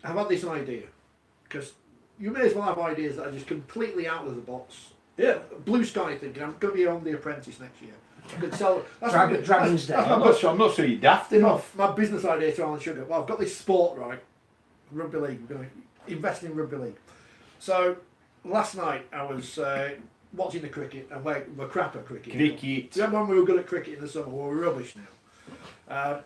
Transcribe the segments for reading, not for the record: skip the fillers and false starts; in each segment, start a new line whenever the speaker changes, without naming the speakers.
I've had this idea, because you may as well have ideas that are just completely out of the box.
Yeah.
Blue sky thinking, I'm going to be on The Apprentice next year. I could sell.
Dragon's Den.
I'm
not sure you're daft enough.
My business idea to Alan Sugar. Well, I've got this sport, right? Rugby League. We're going to invest in Rugby League. So last night I was watching the cricket, and we're crap at cricket.
Cricket.
Remember when we were good at cricket in the summer? Well, we're rubbish now.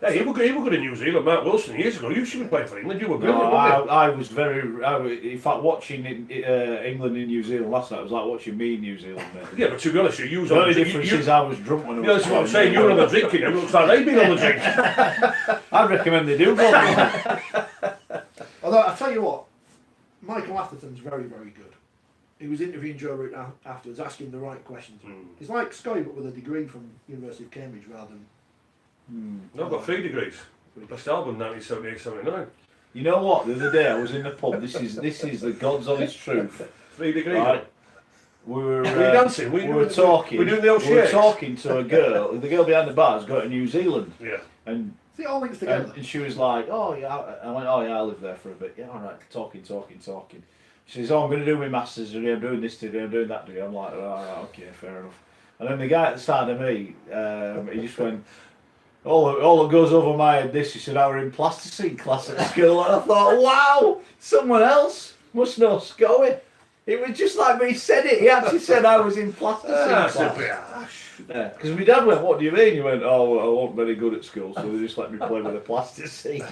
Hey, you were good in New Zealand, Mark Wilson, years ago. You should be playing for England. You were brilliant.
No, I was in fact, watching England and New Zealand last night was like watching me in New Zealand. Mate.
Yeah, but to be honest, you was
the
on
only
the
difference is I was drunk when I was.
Yeah, that's what I'm saying. You were on the drinking. It looks like they've been on the drink.
I'd recommend they do.
Although I tell you what, Michael Atherton's very, very good. He was interviewing Joe Root afterwards, asking the right questions. He's like Sky, but with a degree from University of Cambridge rather than.
No, I've got 3 degrees. Best album, 1978-79.
You know what? The other day I was in the pub. This is the God's honest truth.
3 degrees.
Right. We were
dancing.
We were talking.
We're doing the old
We were
shakes.
talking to a girl. The girl behind the bar's got to New Zealand.
Yeah.
And
See, it all links together.
and she was like, "Oh yeah." I went, "Oh yeah, I lived there for a bit." Yeah, all right. Talking. She says, "Oh, I'm going to do my masters today. I'm doing this today. I'm doing that today." I'm like, "All right, okay, fair enough." And then the guy at the start of me, he just went. All that goes over my head, he said, I were in plasticine class at school, and I thought, wow, someone else must know Scully. It was just like me said it. He actually said I was in plasticine class. Yeah, because my dad went, what do you mean? He went, oh, well, I wasn't very good at school, so they just let me play with the plasticine.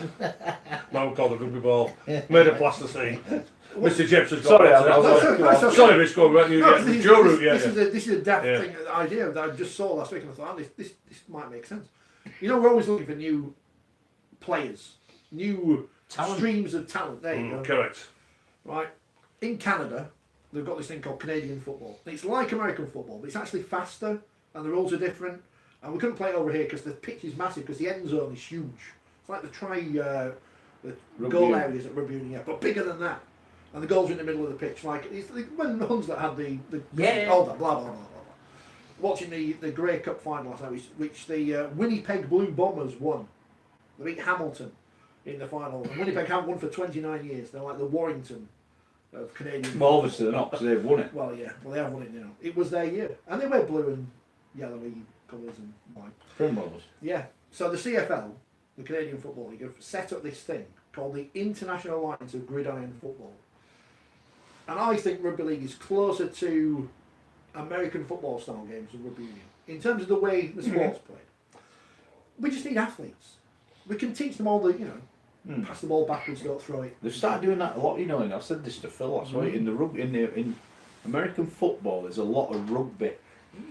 Mum called the rugby ball, made of plasticine. Mr. Jepson's got
Sorry,
sorry, Rich, go right. Joe Root, yeah.
This is a daft thing, idea that I just saw last week, and I thought, this might make sense. You know, we're always looking for new players, new streams of talent. There you go.
Correct.
Right. In Canada, they've got this thing called Canadian football. It's like American football, but it's actually faster, and the rules are different. And we couldn't play it over here because the pitch is massive, because the end zone is huge. It's like the goal areas at Rugby Union, yeah, but bigger than that. And the goals are in the middle of the pitch. Like, it's the ones that had all that, blah, blah, blah. Watching the Grey Cup final last night, which the Winnipeg Blue Bombers won. They beat Hamilton in the final. And Winnipeg haven't won for 29 years. They're like the Warrington of Canadian.
Well, obviously they're not, because they've won it.
Well, yeah. Well, they have won it now. It was their year. And they wear blue and yellowy colours and white.
Primrose.
Yeah. So the CFL, the Canadian Football League, have set up this thing called the International Alliance of Gridiron Football. And I think Rugby League is closer to American football style games than Rugby Union in terms of the way the sport's played. We just need athletes. We can teach them all the, pass the ball backwards, don't throw it.
They've started doing that a lot, and I said this to Phil last week. In American football, there's a lot of rugby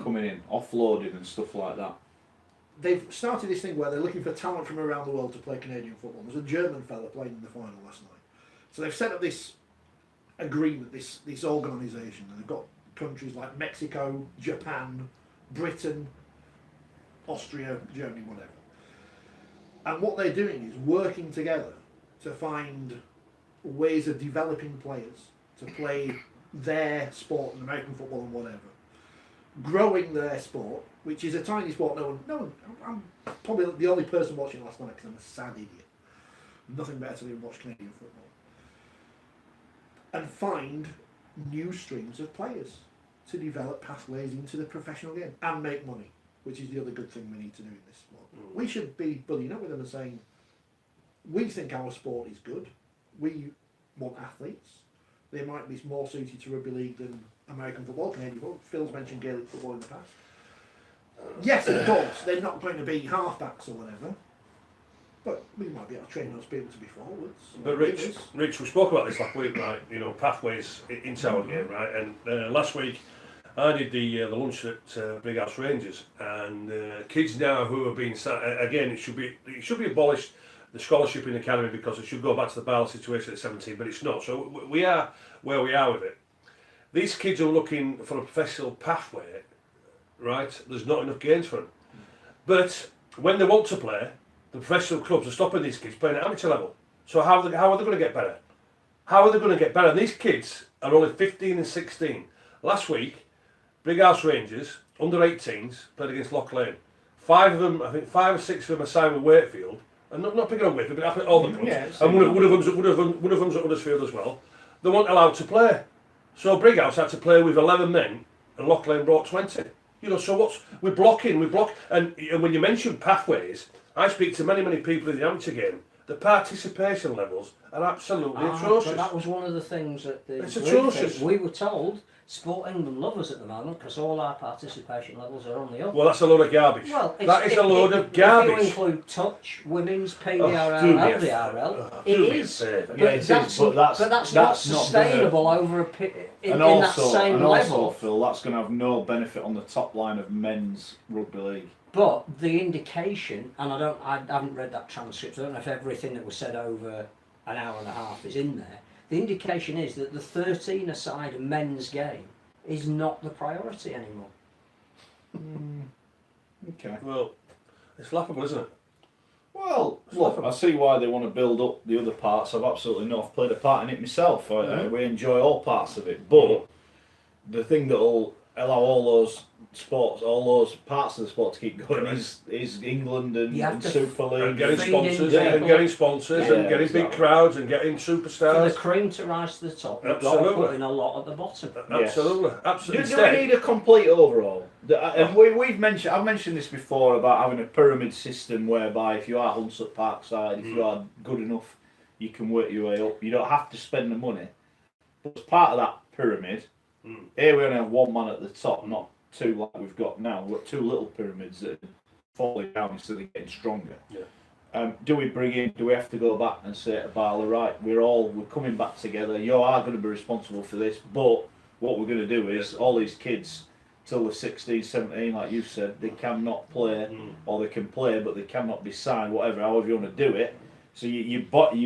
coming in, offloading and stuff like that.
They've started this thing where they're looking for talent from around the world to play Canadian football. There's a German fella playing in the final last night. So they've set up this agreement, this organisation, and they've got countries like Mexico, Japan, Britain, Austria, Germany, whatever. And what they're doing is working together to find ways of developing players to play their sport, in American football and whatever. Growing their sport, which is a tiny sport. No one. I'm probably the only person watching last night because I'm a sad idiot. Nothing better to do than watch Canadian football. And find new streams of players to develop pathways into the professional game and make money, which is the other good thing we need to do in this sport. We should be buddying up with them and saying, we think our sport is good, we want athletes, they might be more suited to Rugby League than American football, Canadian football. Phil's mentioned Gaelic football in the past. Yes, of course, they're not going to be halfbacks or whatever, but we might be able to train those people to be forwards.
But Rich, we spoke about this last week, right? Pathways into our game, right? And last week I did the lunch at Big House Rangers, and kids now who have been again, it should be abolished, the scholarship in the academy, because it should go back to the Barrel situation at 17, but it's not. So we are where we are with it. These kids are looking for a professional pathway, right? There's not enough games for them, but when they want to play, the professional clubs are stopping these kids playing at amateur level. So how are they going to get better? How are they going to get better? And these kids are only 15 and 16. Last week, Big House Rangers, under 18s, played against Loch Lane. 5 of them, I think 5 or 6 of them are Simon Wakefield, and not picking on Whitby, but it happened at all the clubs,
Yeah,
and one of them's at Huddersfield as well. They weren't allowed to play, so Brighouse had to play with 11 men, and Loch Lane brought 20. You know, so we're blocking, and when you mention pathways, I speak to many people in the amateur game. The participation levels are absolutely atrocious.
But that was one of the things that
It's atrocious.
we were told. Sport England love us at the moment because all our participation levels are on the up.
Well, that's a load of garbage.
Well,
that is a load of garbage.
If you include touch, women's, PDRL,
do me a
LDRL,
do
it
me a
is.
favour.
Yeah, it is, but that's
not sustainable over a in that same level.
Also, Phil, that's going to have no benefit on the top line of men's rugby league.
But the indication, and I haven't read that transcript. I don't know if everything that was said over an hour and a half is in there. The indication is that the 13-a-side men's game is not the priority anymore.
Okay.
Well, it's laughable, isn't it?
Well, look, I see why they want to build up the other parts. I've absolutely not. I've played a part in it myself. We enjoy all parts of it. But the thing that will allow all those sports, all those parts of the sport to keep going is England and Super League.
And getting sponsors,
Yeah,
and getting big crowds, and getting
For
superstars.
the cream to rise to the top, you've got to put in a lot at the bottom.
Absolutely.
Do we need a complete overhaul? And I've mentioned this before about having a pyramid system whereby if you are Hunslet Parkside, if you are good enough, you can work your way up. You don't have to spend the money. But as part of that pyramid, here we only have one man at the top, not two like we've got now. We've got two little pyramids that are falling down instead of getting stronger.
Yeah.
Do we have to go back and say to Barlow, right, we're coming back together, you are going to be responsible for this, but what we're going to do is all these kids till they're 16, 17, like you said, they cannot play, or they can play but they cannot be signed, however you want to do it. So your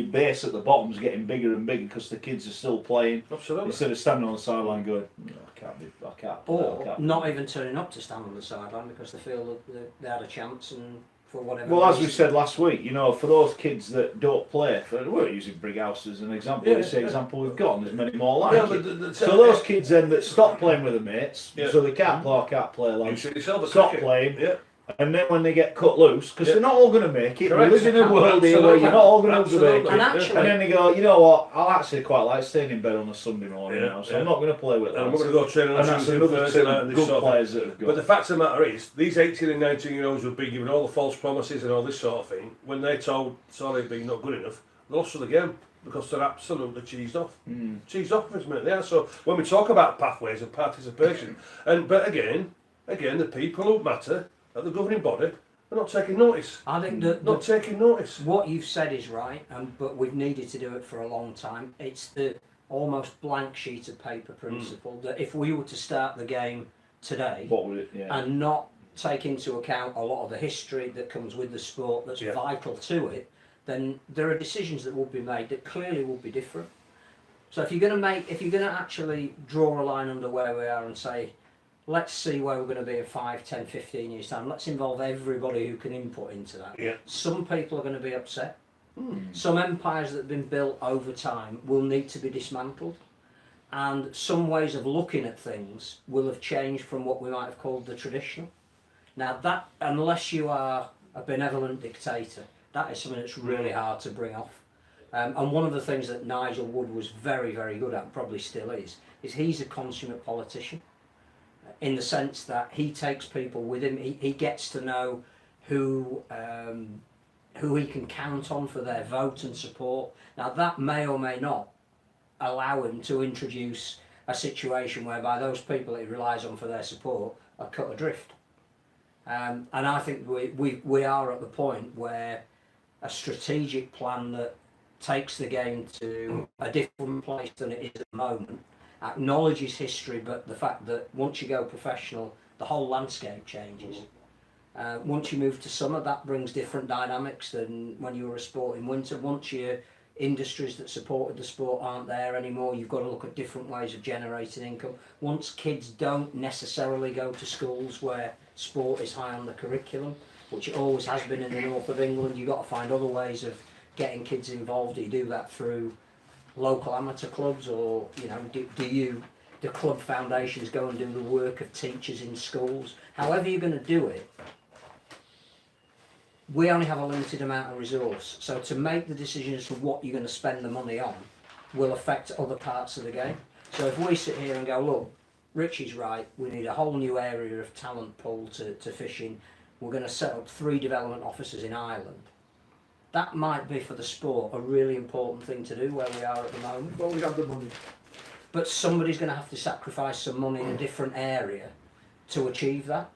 base at the bottom's getting bigger and bigger because the kids are still playing.
Absolutely.
Instead of standing on the sideline going, I can't play.
Or not even turning up to stand on the sideline because they feel that they had a chance and for whatever
Well, as
reason.
we said last week, for those kids that don't play, we're using Brighouse as an example. It's the example we've got, and there's many more like it. So those kids then that stop playing with their mates, so they can't play like stop playing.
Yeah.
And then when they get cut loose, because they're not all going to make it,
Correct.
we live in a world here where you're not all going to make it.
And actually,
And then they go, you know what, I'll actually quite like staying in bed on a Sunday morning now, so I'm not going to play with
And I'm
lads.
not going to go training on
And that's
Tuesday and
another
Thursday
two
night and this
good
sort of
players that have
But
got.
the fact of the matter is, these 18 and 19-year-olds who've been given all the false promises and all this sort of thing, when they're told, sorry, being not good enough, they lost the game because they're absolutely cheesed off. Cheesed off, isn't it? Yeah. So when we talk about pathways and participation, but again, the people who matter at the governing body are not taking notice.
I think that
Not taking notice.
what you've said is right, but we've needed to do it for a long time. It's the almost blank sheet of paper principle that if we were to start the game today
What would it,
and not take into account a lot of the history that comes with the sport that's vital to it, then there are decisions that will be made that clearly will be different. So if you're going to actually draw a line under where we are and say, let's see where we're going to be in 5, 10, 15 years' time. Let's involve everybody who can input into that.
Yeah.
Some people are going to be upset. Some empires that have been built over time will need to be dismantled. And some ways of looking at things will have changed from what we might have called the traditional. Now that, unless you are a benevolent dictator, that is something that's really hard to bring off. And one of the things that Nigel Wood was very, very good at, and probably still is he's a consummate politician. In the sense that he takes people with him, he gets to know who he can count on for their vote and support. Now that may or may not allow him to introduce a situation whereby those people that he relies on for their support are cut adrift. And I think we are at the point where a strategic plan that takes the game to a different place than it is at the moment, acknowledges history, but the fact that once you go professional, the whole landscape changes. Once you move to summer, that brings different dynamics than when you were a sport in winter. Once your industries that supported the sport aren't there anymore, you've got to look at different ways of generating income. Once kids don't necessarily go to schools where sport is high on the curriculum, which it always has been in the north of England, you've got to find other ways of getting kids involved. Do you do that through local amateur clubs, or do club foundations go and do the work of teachers in schools? However you're going to do it, we only have a limited amount of resource. So to make the decision as to what you're going to spend the money on will affect other parts of the game. So if we sit here and go, look, Richie's right, we need a whole new area of talent pool to fish in. We're going to set up 3 development offices in Ireland. That might be for the sport a really important thing to do where we are at the moment.
Well, we have the money.
But somebody's going to have to sacrifice some money in a different area to achieve that.